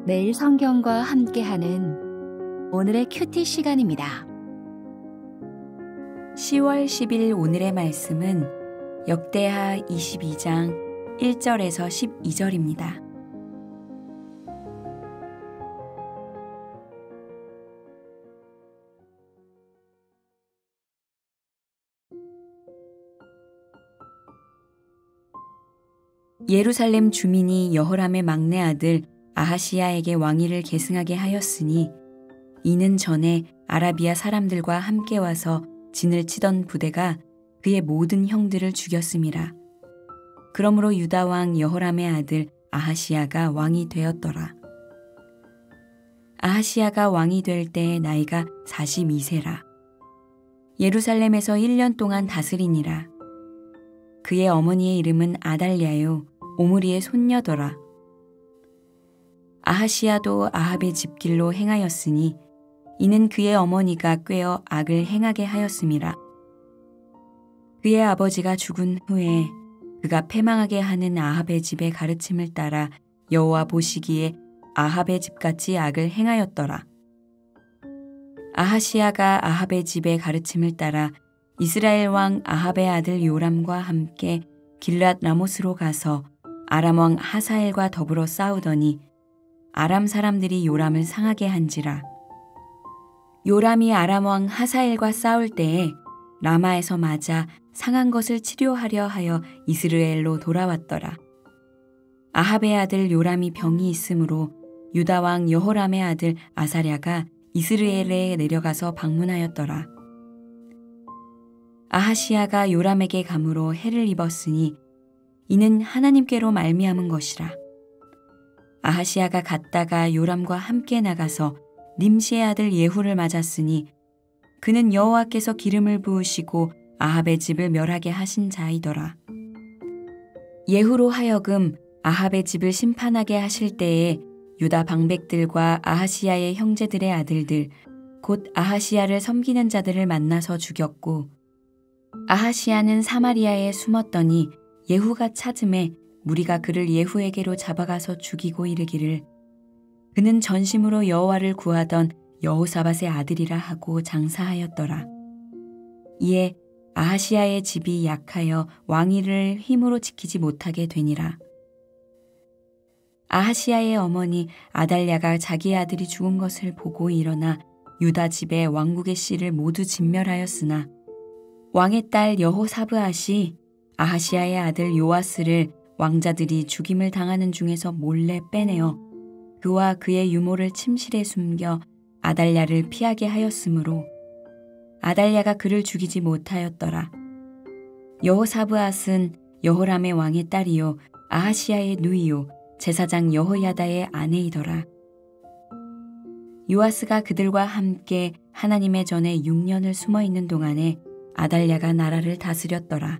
매일 성경과 함께하는 오늘의 큐티 시간입니다. 10월 10일 오늘의 말씀은 역대하 22장 1절에서 12절입니다. 예루살렘 주민이 여호람의 막내 아들 아하시야에게 왕위를 계승하게 하였으니 이는 전에 아라비아 사람들과 함께 와서 진을 치던 부대가 그의 모든 형들을 죽였음이라. 그러므로 유다 왕 여호람의 아들 아하시야가 왕이 되었더라. 아하시야가 왕이 될 때의 나이가 42세라. 예루살렘에서 1년 동안 다스리니라. 그의 어머니의 이름은 아달랴요 오므리의 손녀더라. 아하시야도 아합의 집길로 행하였으니 이는 그의 어머니가 꾀어 악을 행하게 하였음이라. 그의 아버지가 죽은 후에 그가 패망하게 하는 아합의 집의 가르침을 따라 여호와 보시기에 아합의 집같이 악을 행하였더라. 아하시야가 아합의 집의 가르침을 따라 이스라엘 왕 아합의 아들 요람과 함께 길랏 라못으로 가서 아람 왕 하사엘과 더불어 싸우더니 아람 사람들이 요람을 상하게 한지라. 요람이 아람 왕 하사엘과 싸울 때에 라마에서 맞아 상한 것을 치료하려 하여 이스라엘로 돌아왔더라. 아합의 아들 요람이 병이 있으므로 유다 왕 여호람의 아들 아사랴가 이스라엘에 내려가서 방문하였더라. 아하시야가 요람에게 감으로 해를 입었으니 이는 하나님께로 말미암은 것이라. 아하시야가 갔다가 요람과 함께 나가서 님시의 아들 예후를 맞았으니 그는 여호와께서 기름을 부으시고 아합의 집을 멸하게 하신 자이더라. 예후로 하여금 아합의 집을 심판하게 하실 때에 유다 방백들과 아하시야의 형제들의 아들들 곧 아하시야를 섬기는 자들을 만나서 죽였고 아하시야는 사마리아에 숨었더니 예후가 찾음에 무리가 그를 예후에게로 잡아가서 죽이고 이르기를 그는 전심으로 여호와를 구하던 여호사밧의 아들이라 하고 장사하였더라. 이에 아하시야의 집이 약하여 왕위를 힘으로 지키지 못하게 되니라. 아하시야의 어머니 아달랴가 자기 아들이 죽은 것을 보고 일어나 유다 집의 왕국의 씨를 모두 진멸하였으나 왕의 딸 여호사브앗이 아하시야의 아들 요아스를 왕자들이 죽임을 당하는 중에서 몰래 빼내어 그와 그의 유모를 침실에 숨겨 아달랴를 피하게 하였으므로 아달랴가 그를 죽이지 못하였더라. 여호사브앗은 여호람의 왕의 딸이요 아하시야의 누이요 제사장 여호야다의 아내이더라. 요아스가 그들과 함께 하나님의 전에 6년을 숨어있는 동안에 아달랴가 나라를 다스렸더라.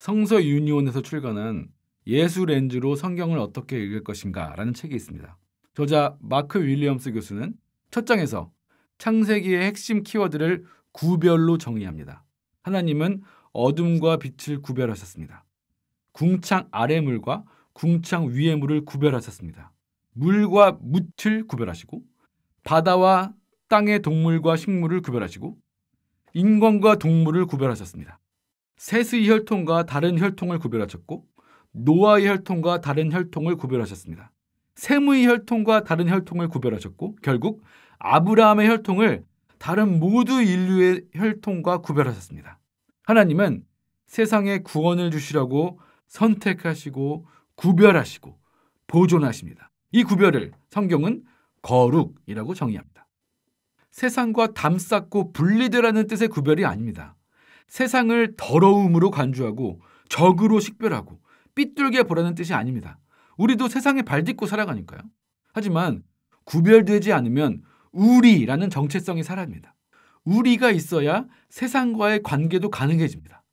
성서 유니온에서 출간한 예수 렌즈로 성경을 어떻게 읽을 것인가 라는 책이 있습니다. 저자 마크 윌리엄스 교수는 첫 장에서 창세기의 핵심 키워드를 구별로 정의합니다. 하나님은 어둠과 빛을 구별하셨습니다. 궁창 아래 물과 궁창 위의 물을 구별하셨습니다. 물과 묻을 구별하시고 바다와 땅의 동물과 식물을 구별하시고 인간과 동물을 구별하셨습니다. 셋의 혈통과 다른 혈통을 구별하셨고 노아의 혈통과 다른 혈통을 구별하셨습니다. 셈의 혈통과 다른 혈통을 구별하셨고 결국 아브라함의 혈통을 다른 모두 인류의 혈통과 구별하셨습니다. 하나님은 세상에 구원을 주시라고 선택하시고 구별하시고 보존하십니다. 이 구별을 성경은 거룩이라고 정의합니다. 세상과 담쌓고 분리되라는 뜻의 구별이 아닙니다. 세상을 더러움으로 간주하고 적으로 식별하고 삐뚤게 보라는 뜻이 아닙니다. 우리도 세상에 발딛고 살아가니까요. 하지만 구별되지 않으면 우리라는 정체성이 사라집니다. 우리가 있어야 세상과의 관계도 가능해집니다.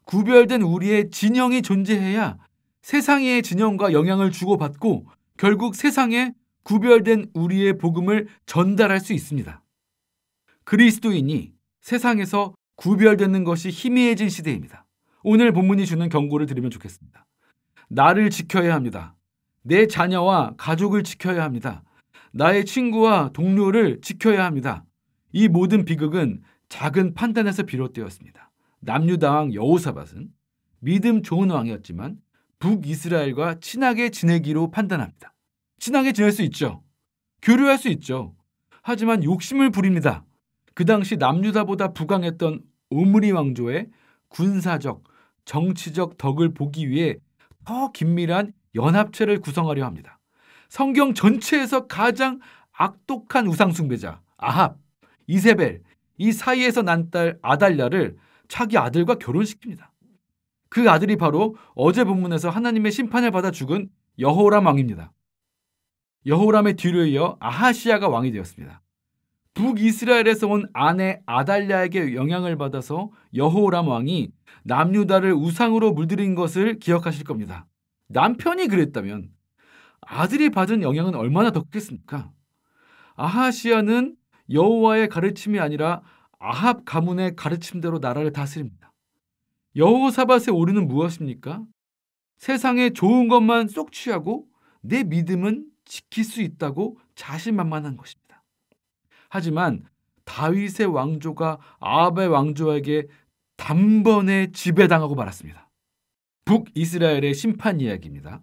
구별된 우리의 진영이 존재해야 세상의 진영과 영향을 주고받고 결국 세상에 구별된 우리의 복음을 전달할 수 있습니다. 그리스도인이 세상에서 구별되는 것이 희미해진 시대입니다. 오늘 본문이 주는 경고를 드리면 좋겠습니다. 나를 지켜야 합니다. 내 자녀와 가족을 지켜야 합니다. 나의 친구와 동료를 지켜야 합니다. 이 모든 비극은 작은 판단에서 비롯되었습니다. 남유다왕 여호사밧은 믿음 좋은 왕이었지만 북이스라엘과 친하게 지내기로 판단합니다. 친하게 지낼 수 있죠. 교류할 수 있죠. 하지만 욕심을 부립니다. 그 당시 남유다보다 부강했던 오므리 왕조의 군사적, 정치적 덕을 보기 위해 더 긴밀한 연합체를 구성하려 합니다. 성경 전체에서 가장 악독한 우상숭배자 아합, 이세벨, 이 사이에서 난 딸 아달랴를 자기 아들과 결혼시킵니다. 그 아들이 바로 어제 본문에서 하나님의 심판을 받아 죽은 여호람 왕입니다. 여호람의 뒤를 이어 아하시야가 왕이 되었습니다. 북이스라엘에서 온 아내 아달랴에게 영향을 받아서 여호람 왕이 남유다를 우상으로 물들인 것을 기억하실 겁니다. 남편이 그랬다면 아들이 받은 영향은 얼마나 더 크겠습니까? 아하시야는 여호와의 가르침이 아니라 아합 가문의 가르침대로 나라를 다스립니다. 여호사밧의 오류는 무엇입니까? 세상에 좋은 것만 쏙 취하고 내 믿음은 지킬 수 있다고 자신만만한 것입니다. 하지만 다윗의 왕조가 아합의 왕조에게 단번에 지배당하고 말았습니다. 북이스라엘의 심판 이야기입니다.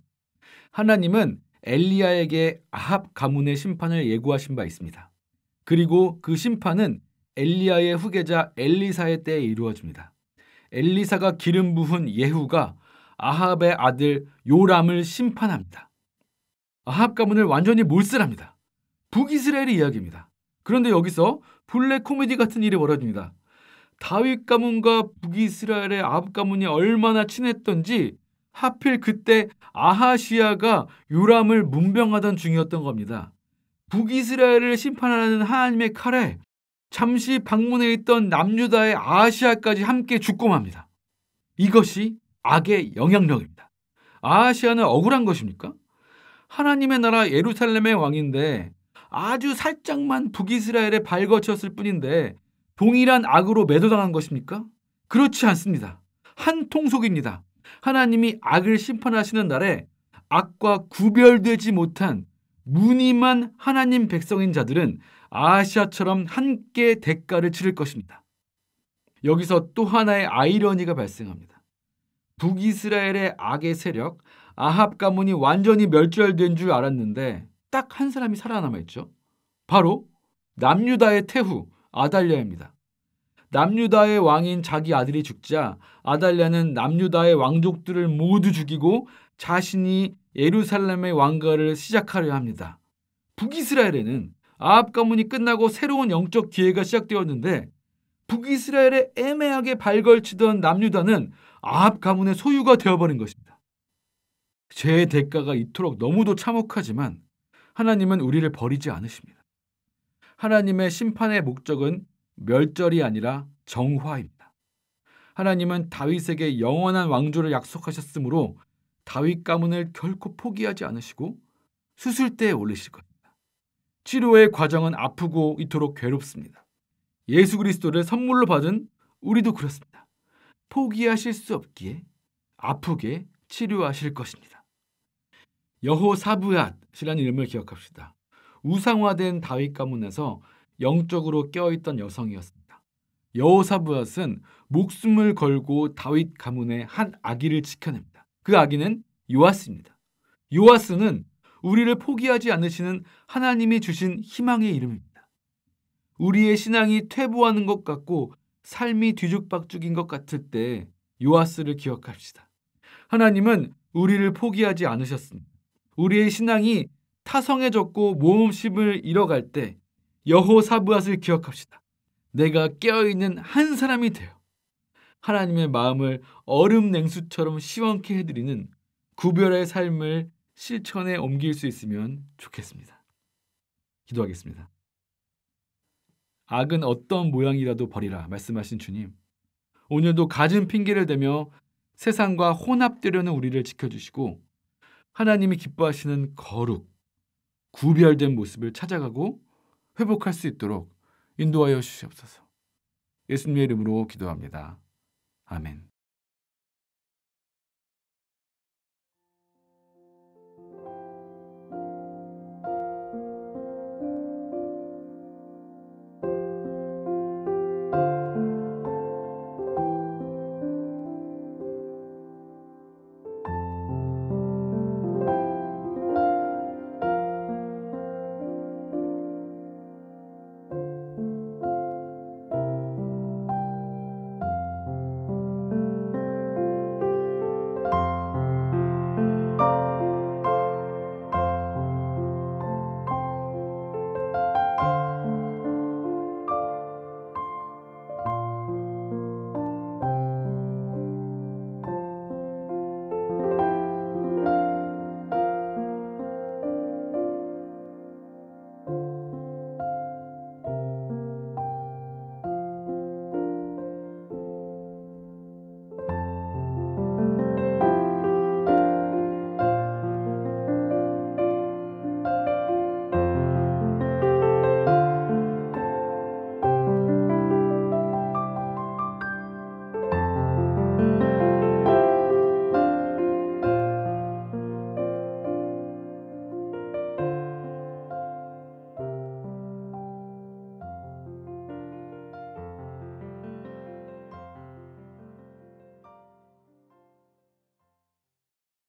하나님은 엘리야에게 아합 가문의 심판을 예고하신 바 있습니다. 그리고 그 심판은 엘리야의 후계자 엘리사의 때에 이루어집니다. 엘리사가 기름 부은 예후가 아합의 아들 요람을 심판합니다. 아합 가문을 완전히 몰살합니다. 북이스라엘의 이야기입니다. 그런데 여기서 블랙 코미디 같은 일이 벌어집니다. 다윗 가문과 북이스라엘의 아합 가문이 얼마나 친했던지 하필 그때 아하시야가 요람을 문병하던 중이었던 겁니다. 북이스라엘을 심판하는 하나님의 칼에 잠시 방문해 있던 남유다의 아하시야까지 함께 죽고 맙니다. 이것이 악의 영향력입니다. 아하시야는 억울한 것입니까? 하나님의 나라 예루살렘의 왕인데 아주 살짝만 북이스라엘에 발거쳤을 뿐인데 동일한 악으로 매도당한 것입니까? 그렇지 않습니다. 한 통속입니다. 하나님이 악을 심판하시는 날에 악과 구별되지 못한 무늬만 하나님 백성인 자들은 아하시야처럼 함께 대가를 치를 것입니다. 여기서 또 하나의 아이러니가 발생합니다. 북이스라엘의 악의 세력 아합 가문이 완전히 멸절된 줄 알았는데 딱 한 사람이 살아남아 있죠. 바로 남유다의 태후 아달랴입니다. 남유다의 왕인 자기 아들이 죽자 아달랴는 남유다의 왕족들을 모두 죽이고 자신이 예루살렘의 왕가를 시작하려 합니다. 북이스라엘에는 아합 가문이 끝나고 새로운 영적 기회가 시작되었는데 북이스라엘에 애매하게 발걸치던 남유다는 아합 가문의 소유가 되어버린 것입니다. 죄의 대가가 이토록 너무도 참혹하지만 하나님은 우리를 버리지 않으십니다. 하나님의 심판의 목적은 멸절이 아니라 정화입니다. 하나님은 다윗에게 영원한 왕조를 약속하셨으므로 다윗 가문을 결코 포기하지 않으시고 수술대에 올리실 겁니다. 치료의 과정은 아프고 이토록 괴롭습니다. 예수 그리스도를 선물로 받은 우리도 그렇습니다. 포기하실 수 없기에 아프게 치료하실 것입니다. 여호사브앗이라는 이름을 기억합시다. 우상화된 다윗 가문에서 영적으로 깨어있던 여성이었습니다. 여호사브앗은 목숨을 걸고 다윗 가문의 한 아기를 지켜냅니다. 그 아기는 요아스입니다. 요아스는 우리를 포기하지 않으시는 하나님이 주신 희망의 이름입니다. 우리의 신앙이 퇴보하는 것 같고 삶이 뒤죽박죽인 것 같을 때 요아스를 기억합시다. 하나님은 우리를 포기하지 않으셨습니다. 우리의 신앙이 타성해졌고 모험심을 잃어갈 때 여호사브앗을 기억합시다. 내가 깨어있는 한 사람이 되어 하나님의 마음을 얼음 냉수처럼 시원케 해드리는 구별의 삶을 실천에 옮길 수 있으면 좋겠습니다. 기도하겠습니다. 악은 어떤 모양이라도 버리라 말씀하신 주님, 오늘도 갖은 핑계를 대며 세상과 혼합되려는 우리를 지켜주시고 하나님이 기뻐하시는 거룩, 구별된 모습을 찾아가고 회복할 수 있도록 인도하여 주시옵소서. 예수님의 이름으로 기도합니다. 아멘.